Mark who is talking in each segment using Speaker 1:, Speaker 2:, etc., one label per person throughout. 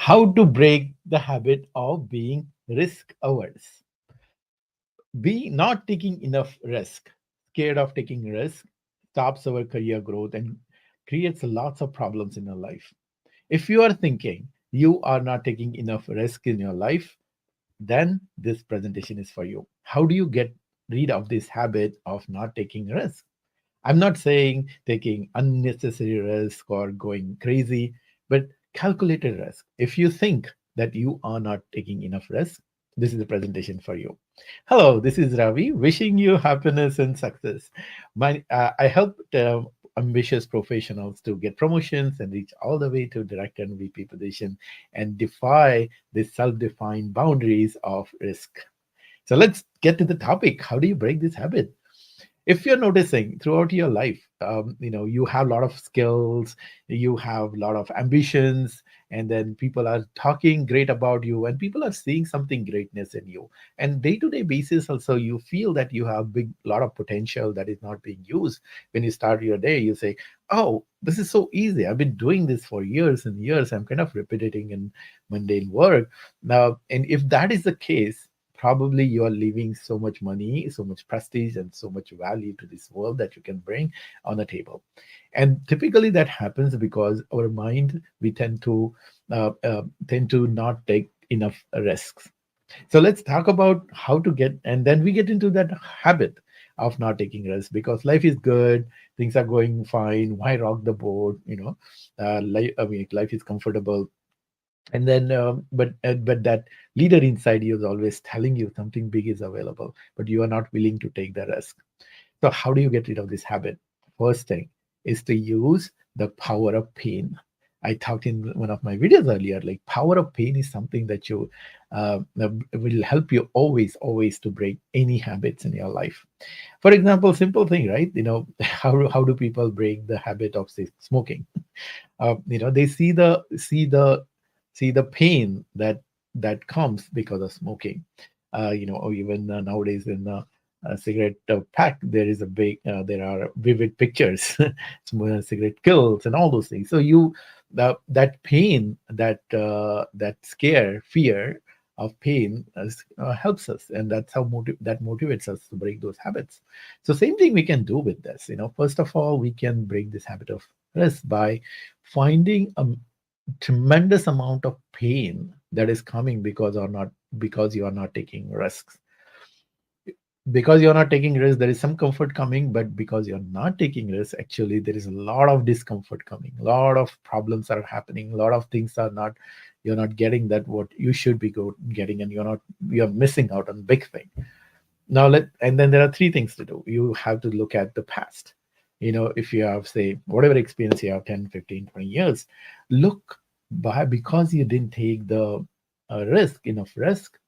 Speaker 1: How to break the habit of being risk averse. Be not taking enough risk, scared of taking risk, stops our career growth and creates lots of problems in your life. If you are thinking you are not taking enough risk in your life, then this presentation is for you. How do you get rid of this habit of not taking risk? I'm not saying taking unnecessary risk or going crazy, but calculated risk. If you think that you are not taking enough risk, this is the presentation for you. Hello, this is Ravi, wishing you happiness and success. I help ambitious professionals to get promotions and reach all the way to director and VP position and defy the self-defined boundaries of risk. So let's get to the topic. How do you break this habit? If you're noticing throughout your life, you have a lot of skills, you have a lot of ambitions, and then people are talking great about you and people are seeing something greatness in you, and day-to-day basis also you feel that you have big lot of potential that is not being used. When you start your day, you say, oh, this is so easy, I've been doing this for years and years, I'm kind of repeating in mundane work now. And if that is the case, probably you are leaving so much money, so much prestige, and so much value to this world that you can bring on the table. And typically that happens because our mind, we tend to not take enough risks. So let's talk about how to get, and then we get into that habit of not taking risks because life is good, things are going fine. Why rock the boat? Life is comfortable, and then but that leader inside you is always telling you something big is available, but you are not willing to take the risk. So how do you get rid of this habit? First thing is to use the power of pain. I talked in one of my videos earlier, like power of pain is something that you will help you always to break any habits in your life. For example, simple thing, right? How do people break the habit of, say, smoking? They see the pain that comes because of smoking. Or even nowadays in the cigarette pack, there are vivid pictures, cigarette kills and all those things. So that pain, that scare, fear of pain helps us, and that's how that motivates us to break those habits. So same thing we can do with this. First of all, we can break this habit of risk by finding a tremendous amount of pain that is coming because you are not taking risks. Because you're not taking risks, there is some comfort coming, but because you're not taking risks, actually there is a lot of discomfort coming, a lot of problems are happening, a lot of things are not, you're not getting that what you should be getting, and you're missing out on big thing. And then there are three things to do. You have to look at the past. If you have, say, whatever experience you have, 10, 15, 20 years, look by, because you didn't take the enough risk,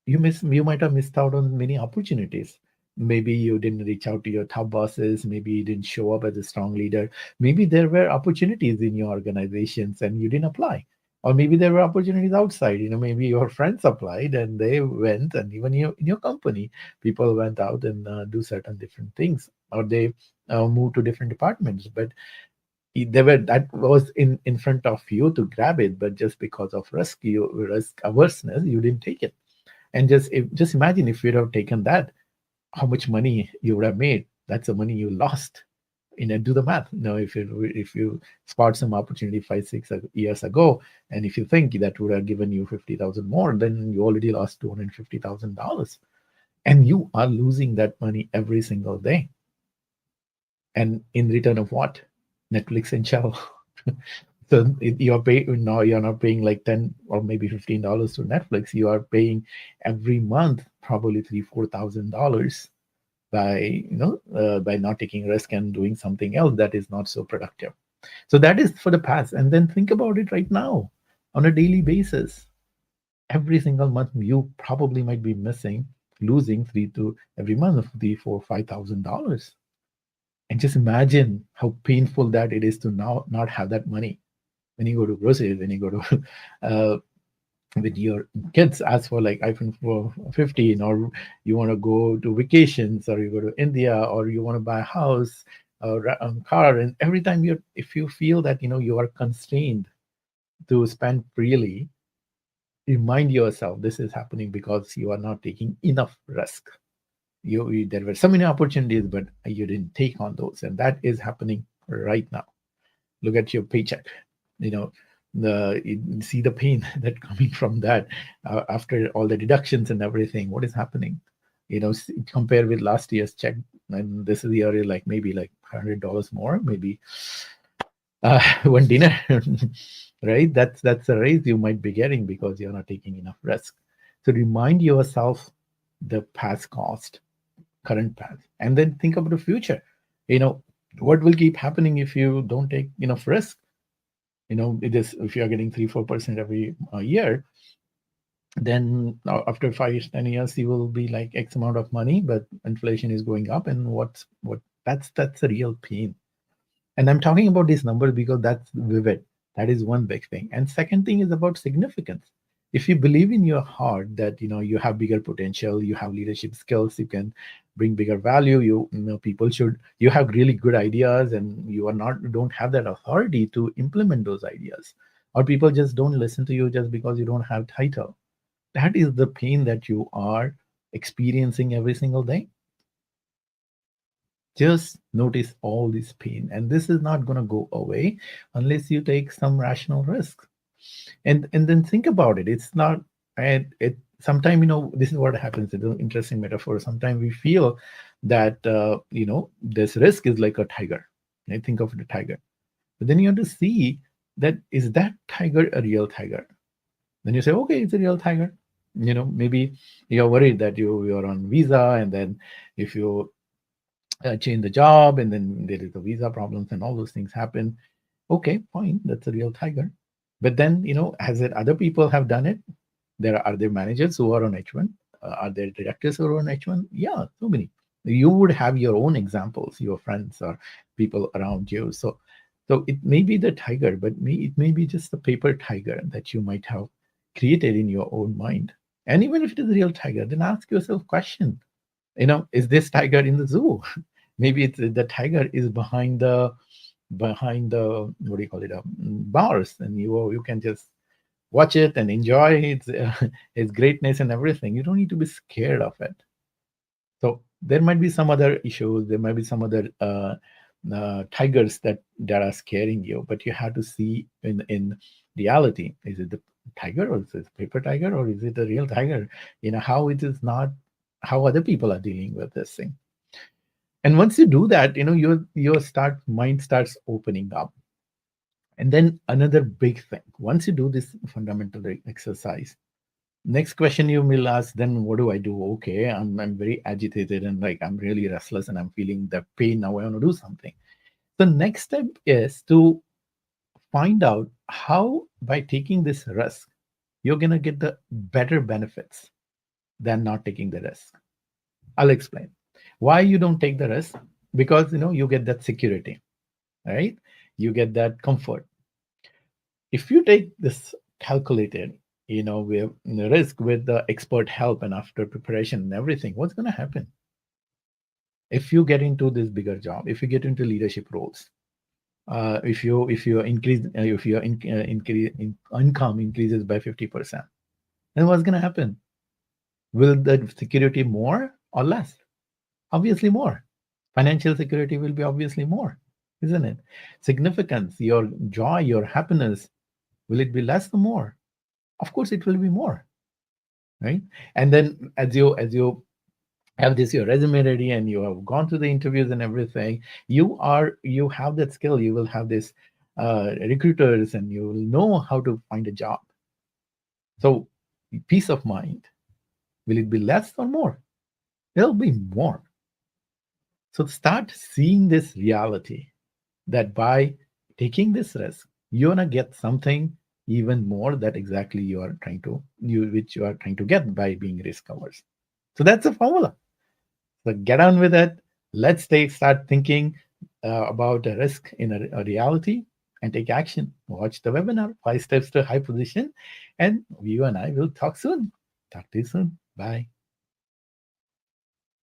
Speaker 1: you might have missed out on many opportunities. Maybe you didn't reach out to your top bosses, maybe you didn't show up as a strong leader, maybe there were opportunities in your organizations and you didn't apply, or maybe there were opportunities outside. Maybe your friends applied and they went, and even in your company people went out and do certain different things, or they moved to different departments, but they were that was in front of you to grab it, but just because of risk averseness, you didn't take it. And just imagine if you'd have taken that, how much money you would have made. That's the money you lost. Do the math. If you spot some opportunity 5 6 years ago, and if you think that would have given you 50,000 more, then you already lost $250,000, and you are losing that money every single day. And in return of what? Netflix and chill. So you're paying now. You're not paying like 10 or maybe $15 to Netflix. You are paying every month probably $3 4 thousand by not taking risk and doing something else that is not so productive. So that is for the past. And then think about it right now on a daily basis. Every single month you probably might be losing three to every month, 3 4 5 thousand dollars. And just imagine how painful that it is to now not have that money when you go to groceries, when you go to with your kids ask for like iPhone 15, or you want to go to vacations, or you go to India, or you want to buy a house or car, and every time if you feel that you are constrained to spend freely, remind yourself this is happening because you are not taking enough risk. There were so many opportunities, but you didn't take on those, and that is happening right now. Look at your paycheck. You know, you see the pain that coming from that after all the deductions and everything. What is happening? Compare with last year's check, and this is the area like maybe like $100 more, maybe one dinner, right? That's a raise you might be getting because you're not taking enough risk. So remind yourself the past cost, current path, and then think about the future. You know, what will keep happening if you don't take enough risk? It is if you are getting 3-4% every year, then after 5-10 years you will be like X amount of money, but inflation is going up, and what that's a real pain. And I'm talking about these numbers because that's vivid. That is one big thing. And second thing is about significance. If you believe in your heart that you have bigger potential, you have leadership skills, you can bring bigger value, people should, you have really good ideas, and you are not don't have that authority to implement those ideas, or people just don't listen to you just because you don't have title. That is the pain that you are experiencing every single day. Just notice all this pain, and this is not going to go away unless you take some rational risk. And then think about it. It's not, and it sometimes, this is what happens. It's an interesting metaphor. Sometimes we feel that this risk is like a tiger. I think of the tiger, but then you have to see that, is that tiger a real tiger? Then you say, okay, it's a real tiger. Maybe you're worried that you're on visa, and then if you change the job, and then there is the visa problems and all those things happen. Okay, fine, that's a real tiger. But then, has it other people have done it? Are there managers who are on H1? Are there directors who are on H1? Yeah, so many. You would have your own examples, your friends or people around you. So it may be the tiger, but it may be just the paper tiger that you might have created in your own mind. And even if it is a real tiger, then ask yourself question. Is this tiger in the zoo? Maybe it's the tiger is behind the what do you call it, bars, and you can just watch it and enjoy its its greatness and everything. You don't need to be scared of it. So there might be some other issues, there might be some other tigers that are scaring you, but you have to see in reality, is it the tiger, or is it a paper tiger, or is it a real tiger? How it is not, how other people are dealing with this thing. And once you do that, your mind starts opening up. And then another big thing, once you do this fundamental exercise, next question you will ask, then what do I do? Okay, I'm very agitated, and like I'm really restless, and I'm feeling the pain. Now I want to do something. The next step is to find out how, by taking this risk, you're going to get the better benefits than not taking the risk. I'll explain why you don't take the risk. Because you get that security, right? You get that comfort. If you take this calculated, with the risk, with the expert help and after preparation and everything, what's going to happen? If you get into this bigger job, if you get into leadership roles, if you increase, if your income increases by 50%, then what's going to happen? Will the security more or less? Obviously more. Financial security will be obviously more, isn't it? Significance, your joy, your happiness, will it be less or more? Of course it will be more, right? And then as you have this your resume ready, and you have gone through the interviews and everything, you have that skill, you will have this recruiters, and you will know how to find a job. So peace of mind, will it be less or more? It'll be more. So start seeing this reality, that by taking this risk, you're gonna get something even more that exactly which you are trying to get by being risk averse. So that's the formula. So get on with it. Let's start thinking about a risk in a reality, and take action. Watch the webinar, 5 Steps to High Position, and you and I will talk soon. Talk to you soon. Bye.